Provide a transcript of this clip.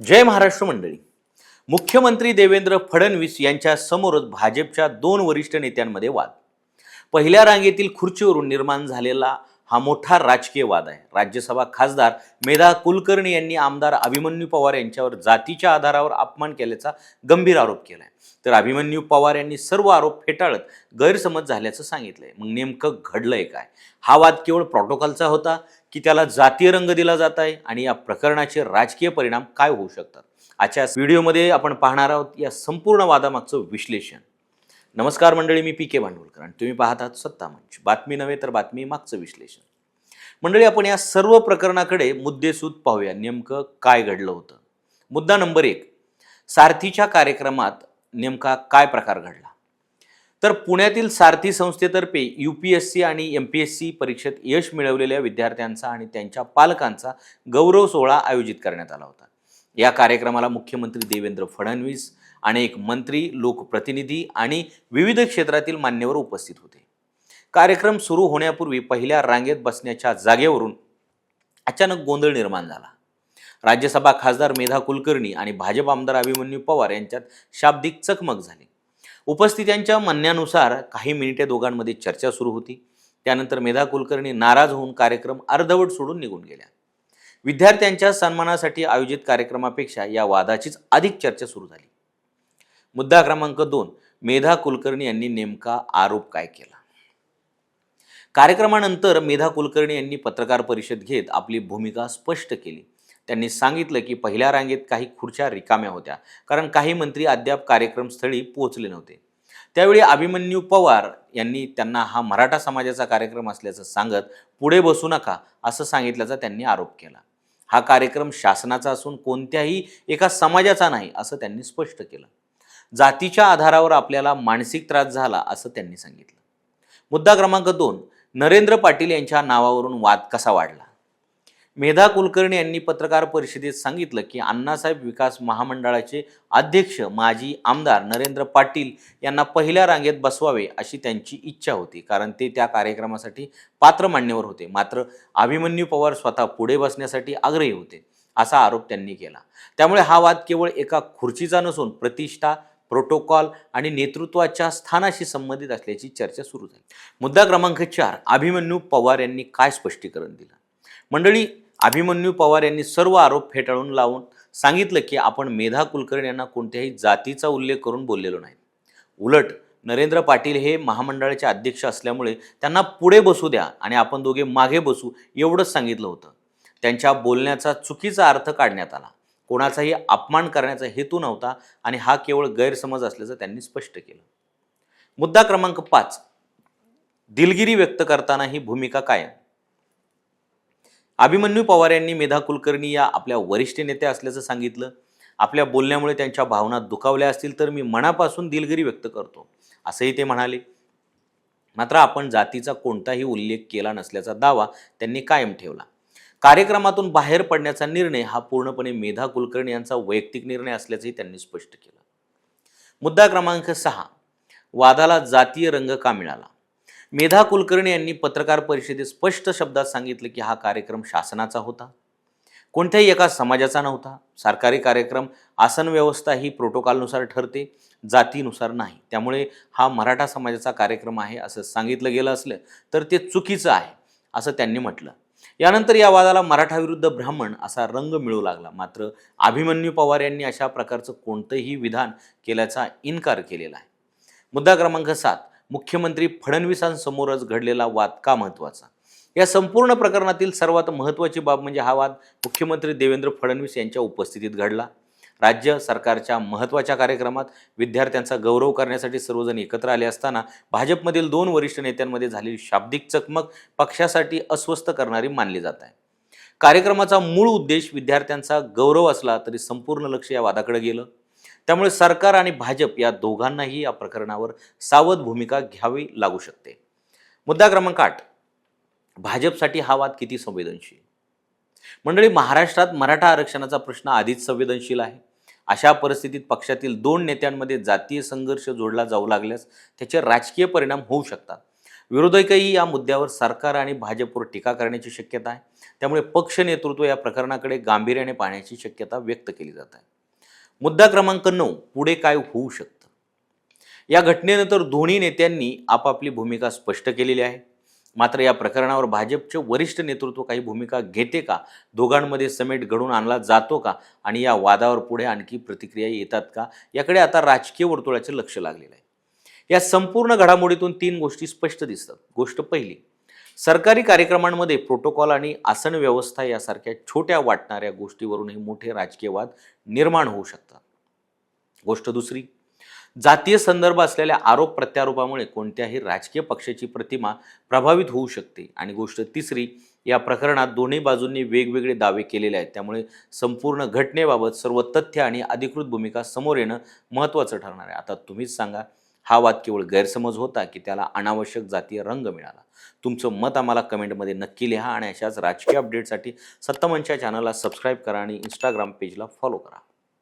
जय महाराष्ट्र मंडळी. मुख्यमंत्री देवेंद्र फडणवीस यांच्या समोरच भाजपच्या दोन वरिष्ठ नेत्यांमध्ये वाद. पहिल्या रांगेतील खुर्चीवरून निर्माण झालेला हा मोठा राजकीय वाद आहे. राज्यसभा खासदार मेधा कुलकर्णी यांनी आमदार अभिमन्यू पवार यांच्यावर जातीच्या आधारावर अपमान केल्याचा गंभीर आरोप केलाय. तर अभिमन्यू पवार यांनी सर्व आरोप फेटाळत गैरसमज झाल्याचं सांगितलंय. मग नेमकं घडलंय काय? हा वाद केवळ प्रोटोकॉलचा होता की त्याला जातीय रंग दिला जात आहे आणि या प्रकरणाचे राजकीय परिणाम काय होऊ शकतात? आजच्या व्हिडिओमध्ये आपण पाहणार आहोत या संपूर्ण वादामागचं विश्लेषण. नमस्कार मंडळी, मी पी के भांडवलकर आणि तुम्ही पाहत आहात सत्ता मंच. बातमी नव्हे तर बातमी मागचं विश्लेषण. मंडळी, आपण या सर्व प्रकरणाकडे मुद्देसूद पाहूया. नेमकं काय घडलं होतं? मुद्दा नंबर 1, सारथीच्या कार्यक्रमात नेमका काय प्रकार घडला? तर पुण्यातील सारथी संस्थेतर्फे UPSC आणि MPSC परीक्षेत यश मिळवलेल्या विद्यार्थ्यांचा आणि त्यांच्या पालकांचा गौरव सोहळा आयोजित करण्यात आला होता. या कार्यक्रमाला मुख्यमंत्री देवेंद्र फडणवीस, अनेक मंत्री, लोकप्रतिनिधी आणि विविध क्षेत्रातील मान्यवर उपस्थित होते. कार्यक्रम सुरू होण्यापूर्वी पहिल्या रांगेत बसण्याच्या जागेवरून अचानक गोंधळ निर्माण झाला. राज्यसभा खासदार मेधा कुलकर्णी आणि भाजप आमदार अभिमन्यू पवार यांच्यात शाब्दिक चकमक झाली. उपस्थितांच्या म्हणण्यानुसार काही मिनिटे दोघांमध्ये चर्चा सुरू होती. त्यानंतर मेधा कुलकर्णी नाराज होऊन कार्यक्रम अर्धवट सोडून निघून गेल्या. विद्यार्थ्यांच्या सन्मानासाठी आयोजित कार्यक्रमापेक्षा या वादाचीच अधिक चर्चा सुरू झाली. मुद्दा क्रमांक 2, मेधा कुलकर्णी यांनी नेमका आरोप काय केला? कार्यक्रमानंतर मेधा कुलकर्णी यांनी पत्रकार परिषद घेत आपली भूमिका स्पष्ट केली. त्यांनी सांगितलं की पहिल्या रांगेत काही खुर्च्या रिकाम्या होत्या कारण काही मंत्री अद्याप कार्यक्रमस्थळी पोहोचले नव्हते. त्यावेळी अभिमन्यू पवार यांनी त्यांना हा मराठा समाजाचा कार्यक्रम असल्याचं सांगत पुढे बसू नका असं सांगितल्याचा त्यांनी आरोप केला. हा कार्यक्रम शासनाचा असून कोणत्याही एका समाजाचा नाही असं त्यांनी स्पष्ट केलं. जातीच्या आधारावर आपल्याला मानसिक त्रास झाला असं त्यांनी सांगितलं. मुद्दा क्रमांक 2, नरेंद्र पाटील यांच्या नावावरून वाद कसा वाढला? मेधा कुलकर्णी यांनी पत्रकार परिषदेत सांगितलं की अण्णासाहेब विकास महामंडळाचे अध्यक्ष माजी आमदार नरेंद्र पाटील यांना पहिल्या रांगेत बसवावे अशी त्यांची इच्छा होती कारण ते त्या कार्यक्रमासाठी पात्र मान्यवर होते. मात्र अभिमन्यू पवार स्वतः पुढे बसण्यासाठी आग्रही होते असा आरोप त्यांनी केला. त्यामुळे हा वाद केवळ एका खुर्चीचा नसून प्रतिष्ठा, प्रोटोकॉल आणि नेतृत्वाच्या स्थानाशी संबंधित असल्याची चर्चा सुरू झाली. मुद्दा क्रमांक 4, अभिमन्यू पवार यांनी काय स्पष्टीकरण दिलं? मंडळी, अभिमन्यू पवार यांनी सर्व आरोप फेटाळून लावून सांगितलं की आपण मेधा कुलकर्णी यांना कोणत्याही जातीचा उल्लेख करून बोललेलो नाही. उलट नरेंद्र पाटील हे महामंडळाचे अध्यक्ष असल्यामुळे त्यांना पुढे बसू द्या आणि आपण दोघे मागे बसू एवढंच सांगितलं होतं. त्यांच्या बोलण्याचा चुकीचा अर्थ काढण्यात आला. कोणाचाही अपमान करण्याचा हेतू नव्हता आणि हा केवळ गैरसमज असल्याचं त्यांनी स्पष्ट केलं. मुद्दा क्रमांक 5, दिलगिरी व्यक्त करताना ही भूमिका कायम. अभिमन्यू पवार यांनी मेधा कुलकर्णी या आपल्या वरिष्ठ नेत्या असल्याचं सांगितलं. आपल्या बोलण्यामुळे त्यांच्या भावना दुखावल्या असतील तर मी मनापासून दिलगिरी व्यक्त करतो असंही ते म्हणाले. मात्र आपण जातीचा कोणताही उल्लेख केला नसल्याचा दावा त्यांनी कायम ठेवला. कार्यक्रमातून बाहेर पडण्याचा निर्णय हा पूर्णपणे मेधा कुलकर्णी यांचा वैयक्तिक निर्णय असल्याचंही त्यांनी स्पष्ट केलं. मुद्दा क्रमांक 6, वादाला जातीय रंग का मिळाला? मेधा कुलकर्णी यांनी पत्रकार परिषदेत स्पष्ट शब्दात सांगितलं की हा कार्यक्रम शासनाचा होता, कोणत्याही एका समाजाचा नव्हता. सरकारी कार्यक्रम, आसन व्यवस्था ही प्रोटोकॉलनुसार ठरते, जातीनुसार नाही. त्यामुळे हा मराठा समाजाचा कार्यक्रम आहे असं सांगितलं गेलं असलं तर ते चुकीचं आहे असं त्यांनी म्हटलं. यानंतर या वादाला मराठा विरुद्ध ब्राह्मण असा रंग मिळू लागला. मात्र अभिमन्यू पवार यांनी अशा प्रकारचं कोणतंही विधान केल्याचा इन्कार केलेला आहे. मुद्दा क्रमांक 7, मुख्यमंत्री फडणवीसांसमोरच घडलेला वाद का महत्त्वाचा? या संपूर्ण प्रकरणातील सर्वात महत्त्वाची बाब म्हणजे हा वाद मुख्यमंत्री देवेंद्र फडणवीस यांच्या उपस्थितीत घडला. राज्य सरकारच्या महत्त्वाच्या कार्यक्रमात विद्यार्थ्यांचा गौरव करण्यासाठी सर्वजण एकत्र आले असताना भाजपमधील दोन वरिष्ठ नेत्यांमध्ये झालेली शाब्दिक चकमक पक्षासाठी अस्वस्थ करणारी मानली जात आहे. कार्यक्रमाचा मूळ उद्देश विद्यार्थ्यांचा गौरव असला तरी संपूर्ण लक्ष या वादाकडे गेलं. त्यामुळे सरकार आणि भाजप या दोघांनाही या प्रकरणावर सावध भूमिका घ्यावी लागू शकते. मुद्दा क्रमांक 8, भाजपसाठी हा वाद किती संवेदनशील? मंडळी, महाराष्ट्रात मराठा आरक्षणाचा प्रश्न आधीच संवेदनशील आहे. अशा परिस्थितीत पक्षातील दोन नेत्यांमध्ये जातीय संघर्ष जोडला जाऊ लागल्यास त्याचे राजकीय परिणाम होऊ शकतात. विरोधकही या मुद्द्यावर सरकार आणि भाजपवर टीका करण्याची शक्यता आहे. त्यामुळे पक्ष नेतृत्व या प्रकरणाकडे गांभीर्याने पाहण्याची शक्यता व्यक्त केली जात आहे. मुद्दा क्रमांक 9, पुढे काय होऊ शकतं. या घटनेनंतर दोन्ही नेत्यांनी आपापली भूमिका स्पष्ट केलेली आहे. मात्र या प्रकरणावर भाजपचे वरिष्ठ नेतृत्व काही भूमिका घेते का, दोघांमध्ये समेट घडवून आणला जातो का आणि या वादावर पुढे आणखी प्रतिक्रिया येतात का, याकडे आता राजकीय वर्तुळाचे लक्ष लागलेलं आहे. या संपूर्ण घडामोडीतून 3 गोष्टी स्पष्ट दिसतात. गोष्ट पहिली, सरकारी कार्यक्रमांमध्ये प्रोटोकॉल आणि आसन व्यवस्था यासारख्या छोट्या वाटणाऱ्या गोष्टीवरूनही मोठे राजकीय वाद निर्माण होऊ शकतात. गोष्ट दुसरी, जातीय संदर्भ असलेल्या आरोप प्रत्यारोपामुळे कोणत्याही राजकीय पक्षाची प्रतिमा प्रभावित होऊ शकते. आणि गोष्ट तिसरी, या प्रकरणात दोन्ही बाजूंनी वेगवेगळे दावे केलेले आहेत. त्यामुळे संपूर्ण घटनेबाबत सर्व तथ्य आणि अधिकृत भूमिका समोर येणं महत्त्वाचं ठरणार आहे. आता तुम्हीच सांगा, हा वाद केवळ गैरसमज होता की त्याला अनावश्यक जातीय रंग मिळाला? तुमचं मत आम्हाला कमेंटमध्ये नक्की लिहा आणि अशाच राजकीय अपडेटसाठी सत्तामंच या चॅनलला सबस्क्राईब करा आणि इंस्टाग्राम पेजला फॉलो करा.